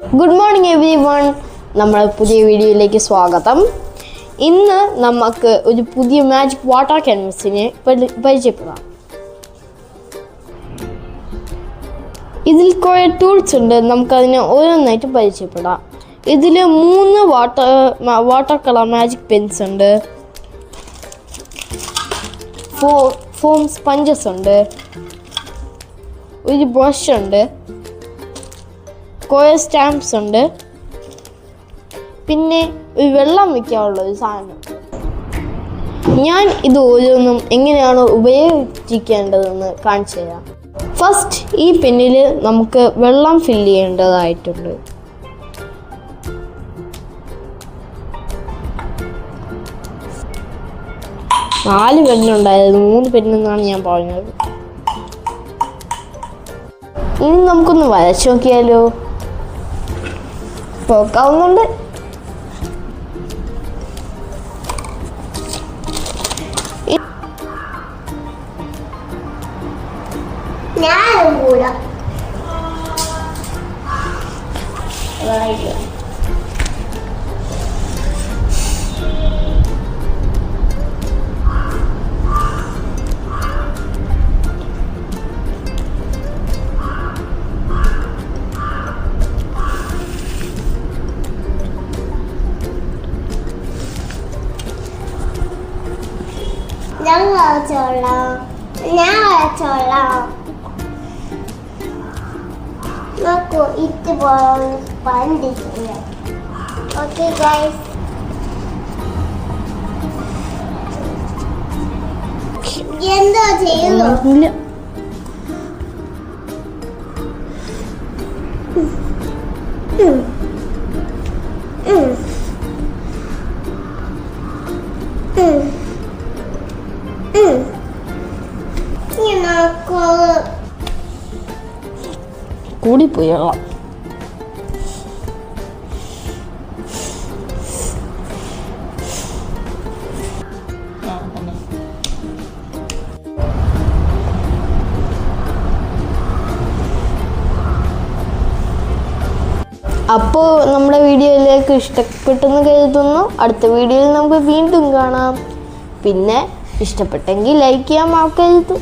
Good morning everyone. നമ്മുടെ പുതിയ വീഡിയോയിലേക്ക് സ്വാഗതം. ഇന്ന് നമുക്ക് ഒരു പുതിയ മാജിക് വാട്ടർ ക്യാൻവാസിനെ പരിചയപ്പെടാം. ഇതിൽ കുറേ ടൂൾസ് ഉണ്ട്, നമുക്കതിനെ ഓരോന്നായിട്ട് പരിചയപ്പെടാം. ഇതിൽ 3 വാട്ടർ കളർ മാജിക് പെൻസ് ഉണ്ട്, ഫോം സ്പഞ്ചസ് ഉണ്ട്, ഒരു ബ്രഷ് ഉണ്ട്, കുറേ സ്റ്റാമ്പ്സ് ഉണ്ട്, പിന്നെ ഒരു വെള്ളം വയ്ക്കാനുള്ള ഒരു സാധനം. ഞാൻ ഇത് ഓരോന്നും എങ്ങനെയാണ് ഉപയോഗിക്കേണ്ടതെന്ന് കാണിച്ചു തരാം. ഫസ്റ്റ് ഈ പെന്നിൽ നമുക്ക് വെള്ളം ഫില്ല് ചെയ്യേണ്ടതായിട്ടുണ്ട്. നാല് പെന്നുണ്ടായിരുന്നു, 3 പെന്നെന്നാണ് ഞാൻ പറഞ്ഞത്. ഇനി നമുക്കൊന്ന് വരച്ചു നോക്കിയാലോ. പോക്കാവുന്നുണ്ട്. ഞാൻ വരച്ചോളാം. നോക്കൂ, ഇതുപോലെ പണ്ടിട്ടില്ല. ഓക്കെ ഗൈസ്, എന്താ ചെയ്യുന്നു? കൂടിപ്പോയാം. അപ്പോൾ നമ്മുടെ വീഡിയോയിലേക്ക് ഇഷ്ടപ്പെട്ടെന്ന് കരുതുന്നു. അടുത്ത വീഡിയോയിൽ നമുക്ക് വീണ്ടും കാണാം. പിന്നെ ഇഷ്ടപ്പെട്ടെങ്കിൽ ലൈക്ക് ചെയ്യാൻ മറക്കരുത്.